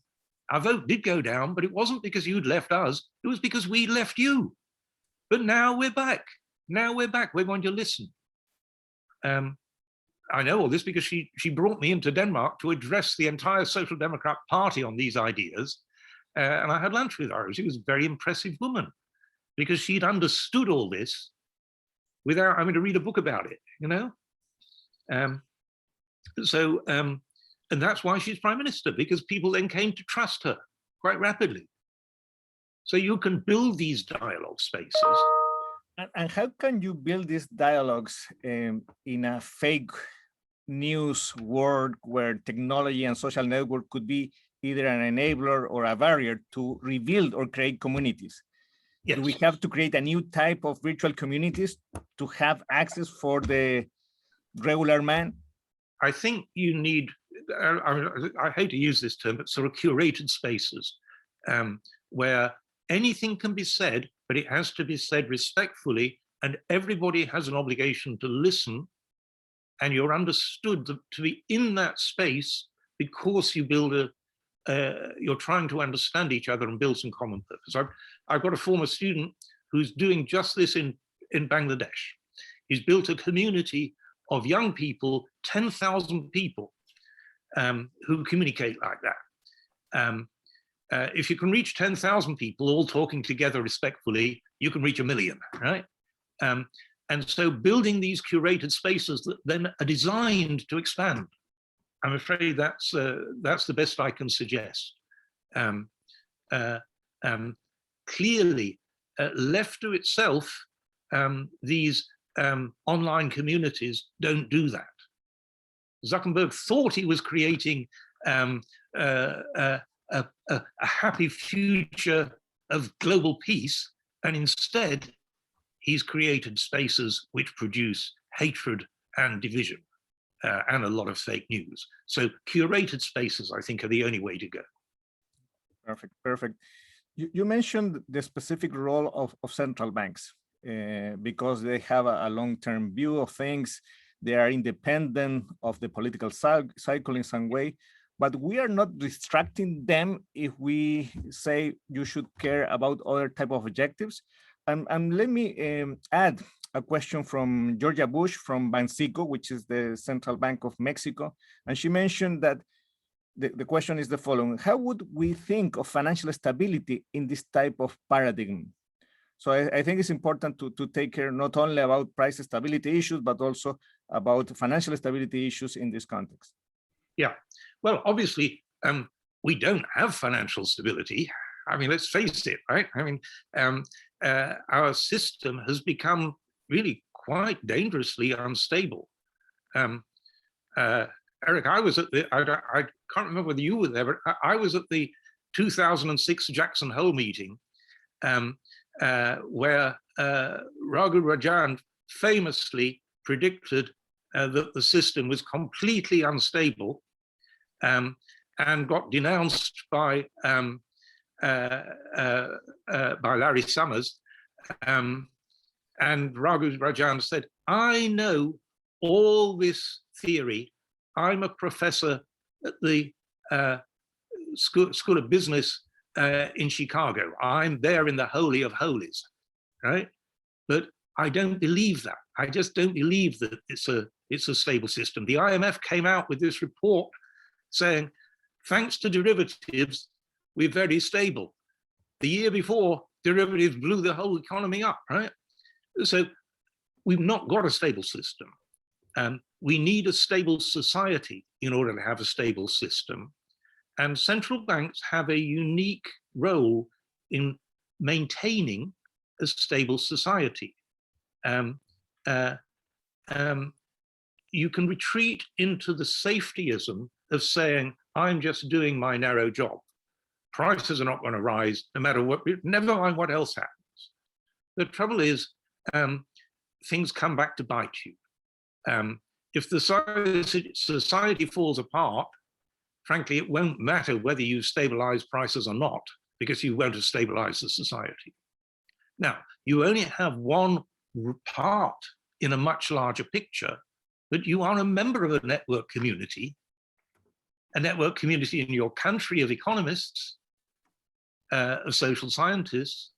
Our vote did go down, but it wasn't because you'd left us. It was because we left you. But now we're back. Now we're back. We're going to listen. I know all this because she brought me into Denmark to address the entire Social Democrat Party on these ideas. And I had lunch with her. She was a very impressive woman because she'd understood all this without having to read a book about it, you know? And that's why she's Prime Minister, because people then came to trust her quite rapidly. So you can build these dialogue spaces. And how can you build these dialogues in a fake news world where technology and social network could be either an enabler or a barrier to rebuild or create communities? Yes. Do we have to create a new type of virtual communities to have access for the regular man? I think you need, I hate to use this term, but sort of curated spaces where anything can be said, but it has to be said respectfully, and everybody has an obligation to listen, and you're understood to be in that space because you build you're trying to understand each other and build some common purpose. I've got a former student who's doing just this in Bangladesh. He's built a community of young people, 10,000 people who communicate like that. If you can reach 10,000 people all talking together respectfully, you can reach 1 million, right? And so building these curated spaces that then are designed to expand. I'm afraid that's the best I can suggest. Clearly, left to itself, these online communities don't do that. Zuckerberg thought he was creating a happy future of global peace, and instead, he's created spaces which produce hatred and division. And a lot of fake news. So curated spaces, I think, are the only way to go. Perfect, perfect. You mentioned the specific role of central banks because they have a long-term view of things. They are independent of the political cycle in some way, but we are not distracting them if we say you should care about other type of objectives. And let me add a question from Georgia Bush from Banxico, which is the Central Bank of Mexico. And she mentioned that the question is the following: how would we think of financial stability in this type of paradigm? So I think it's important to take care not only about price stability issues, but also about financial stability issues in this context. Yeah, well, obviously, we don't have financial stability. I mean, let's face it, right? I mean, our system has become really quite dangerously unstable. Eric, I was at the, I can't remember whether you were there, but I was at the 2006 Jackson Hole meeting where Raghu Rajan famously predicted that the system was completely unstable and got denounced by Larry Summers. And Raghu Rajan said, I know all this theory. I'm a professor at the School of Business in Chicago. I'm there in the Holy of Holies, right? But I don't believe that. I just don't believe that it's a stable system. The IMF came out with this report saying, thanks to derivatives, we're very stable. The year before, derivatives blew the whole economy up, right? So we've not got a stable system. We need a stable society in order to have a stable system. And central banks have a unique role in maintaining a stable society. You can retreat into the safetyism of saying, I'm just doing my narrow job. Prices are not going to rise, no matter what, never mind what else happens. The trouble is, things come back to bite you. If the society falls apart, frankly, it won't matter whether you stabilize prices or not, because you won't have stabilized the society. Now, you only have one part in a much larger picture, but you are a member of a network community in your country of economists, of social scientists,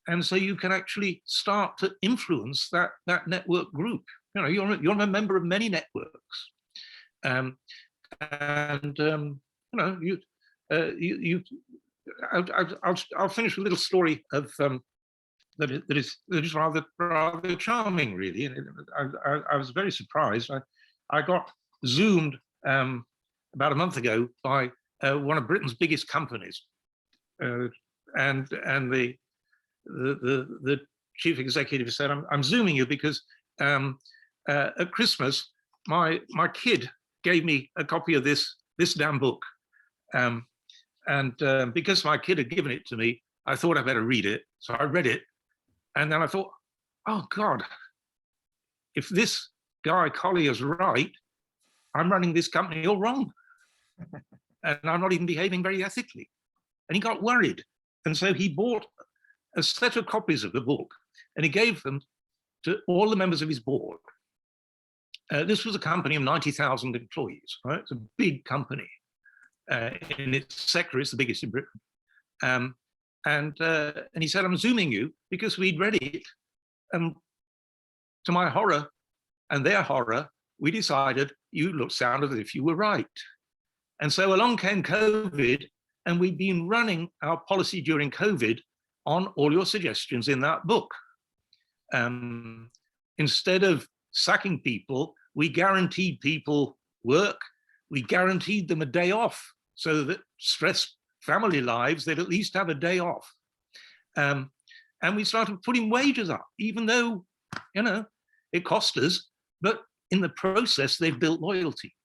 and so you can actually start to influence that network group. You know, you're a member of many networks, you know, I'll finish with a little story of that is rather charming, really. I was very surprised. I got Zoomed about a month ago by one of Britain's biggest companies, and the chief executive said, "I'm Zooming you because at Christmas my kid gave me a copy of this damn book, And because my kid had given it to me, I thought I better read it. So I read it. And then I thought, oh God, if this guy Collier's right, I'm running this company all wrong. And I'm not even behaving very ethically. And he got worried. And so he bought a set of copies of the book and he gave them to all the members of his board. This was a company of 90,000 employees, right? It's a big company. In its sector, it's the biggest in Britain. And he said, I'm Zooming you because we'd read it. And to my horror and their horror, we decided you sounded as if you were right. And so along came COVID, and we've been running our policy during COVID on all your suggestions in that book. Instead of sacking people, we guaranteed people work. We guaranteed them a day off so that stressed family lives, they'd at least have a day off. And we started putting wages up, even though, you know, it cost us, but in the process, they've built loyalty.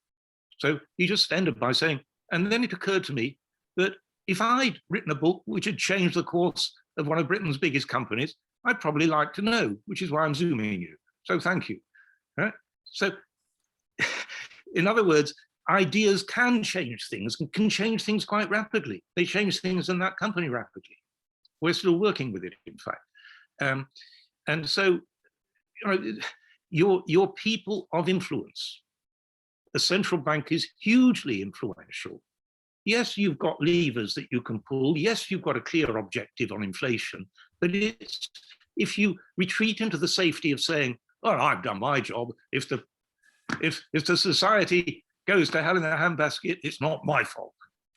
So he just ended by saying, and then it occurred to me that if I'd written a book which had changed the course of one of Britain's biggest companies, I'd probably like to know, which is why I'm Zooming you. So thank you. Right? So in other words, ideas can change things and can change things quite rapidly. They change things in that company rapidly. We're still working with it, in fact. And so, you know, your people of influence, a central bank is hugely influential. Yes, you've got levers that you can pull. Yes, you've got a clear objective on inflation, but it's, if you retreat into the safety of saying, oh, I've done my job. If the society goes to hell in a handbasket, it's not my fault.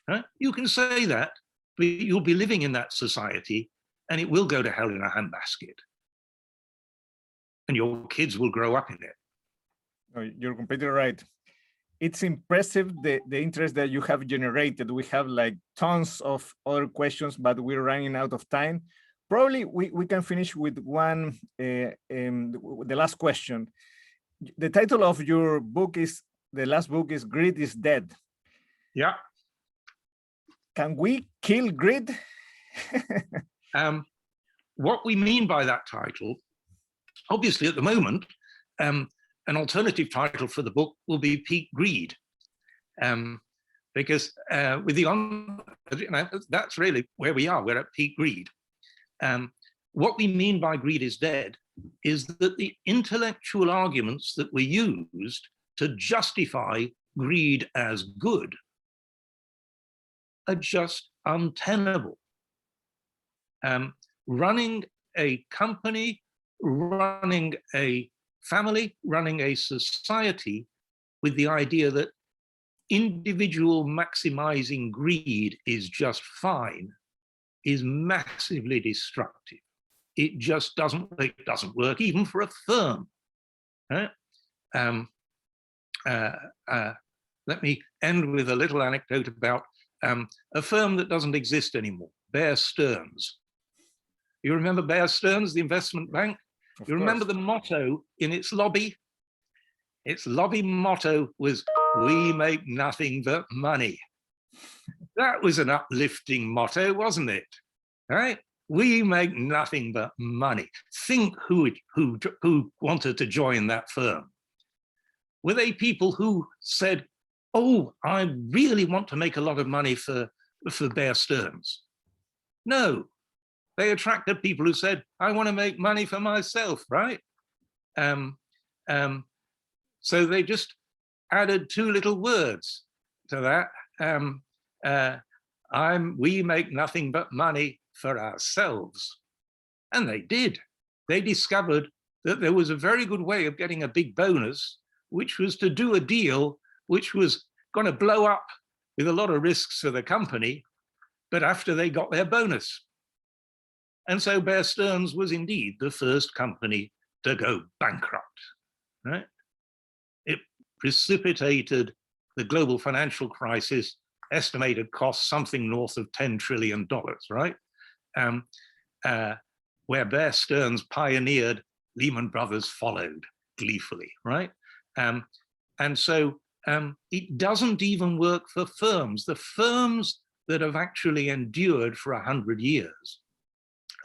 Right? You can say that, but you'll be living in that society and it will go to hell in a handbasket. And your kids will grow up in it. No, you're completely right. It's impressive the interest that you have generated. We have like tons of other questions, but we're running out of time. Probably we can finish with one, the last question. The title of your book is, the last book is Greed is Dead. Yeah. Can we kill greed? What we mean by that title, obviously at the moment, an alternative title for the book will be Peak Greed, because with the that's really where we are. We're at peak greed. What we mean by greed is dead is that the intellectual arguments that were used to justify greed as good are just untenable. Running a company, running a family, running a society with the idea that individual maximizing greed is just fine is massively destructive. It just doesn't work even for a firm. Right? Let me end with a little anecdote about a firm that doesn't exist anymore, Bear Stearns. You remember Bear Stearns, the investment bank? You remember the motto in its lobby? Its lobby motto was, "We make nothing but money." That was an uplifting motto, wasn't it? Right? We make nothing but money. Think who wanted to join that firm. Were they people who said, oh, I really want to make a lot of money for Bear Stearns? No. They attracted people who said, I want to make money for myself, right? So they just added two little words to that. We make nothing but money for ourselves. And they did. They discovered that there was a very good way of getting a big bonus, which was to do a deal which was going to blow up with a lot of risks for the company, but after they got their bonus. And so Bear Stearns was indeed the first company to go bankrupt, right? It precipitated the global financial crisis, estimated cost something north of $10 trillion, right? Where Bear Stearns pioneered, Lehman Brothers followed gleefully, right? And so it doesn't even work for firms. The firms that have actually endured for 100 years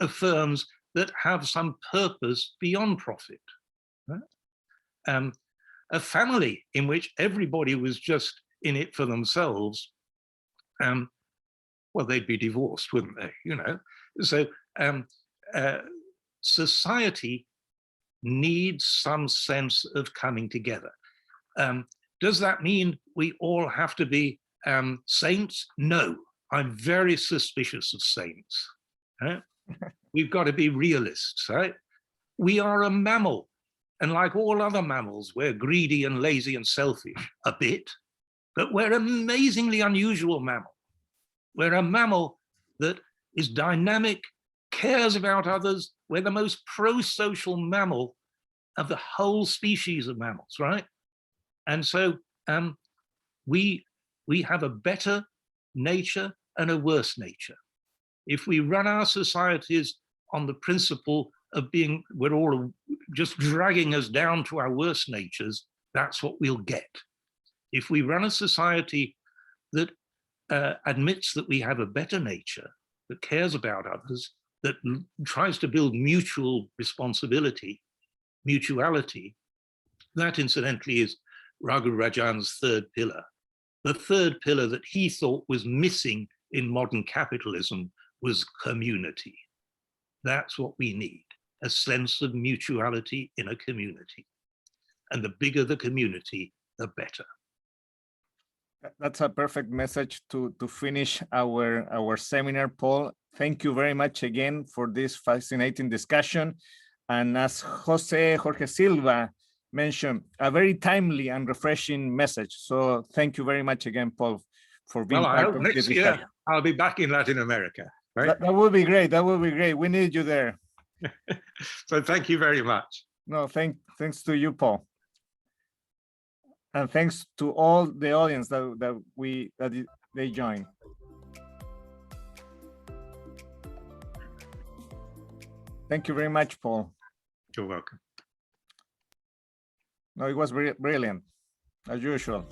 are firms that have some purpose beyond profit. Right? A family in which everybody was just in it for themselves, well, they'd be divorced, wouldn't they? You know, so society needs some sense of coming together. Does that mean we all have to be saints? No, I'm very suspicious of saints. Right? We've got to be realists, right? We are a mammal, and like all other mammals, we're greedy and lazy and selfish a bit, but we're an amazingly unusual mammal. We're a mammal that is dynamic, cares about others. We're the most pro-social mammal of the whole species of mammals, right? And so we have a better nature and a worse nature. If we run our societies on the principle of being, we're all just dragging us down to our worst natures, that's what we'll get. If we run a society that admits that we have a better nature, that cares about others, that tries to build mutual responsibility, mutuality, that incidentally is Raghu Rajan's third pillar. The third pillar that he thought was missing in modern capitalism was community. That's what we need, a sense of mutuality in a community. And the bigger the community, the better. That's a perfect message to finish our seminar, Paul. Thank you very much again for this fascinating discussion. And as Jorge Silva mentioned, a very timely and refreshing message. So thank you very much again, Paul, for being part of this discussion. Next year, I'll be back in Latin America. Right? That would be great. That would be great. We need you there. So thank you very much. No, thanks to you, Paul. And thanks to all the audience that they joined. Thank you very much, Paul. You're welcome. No, it was brilliant, as usual.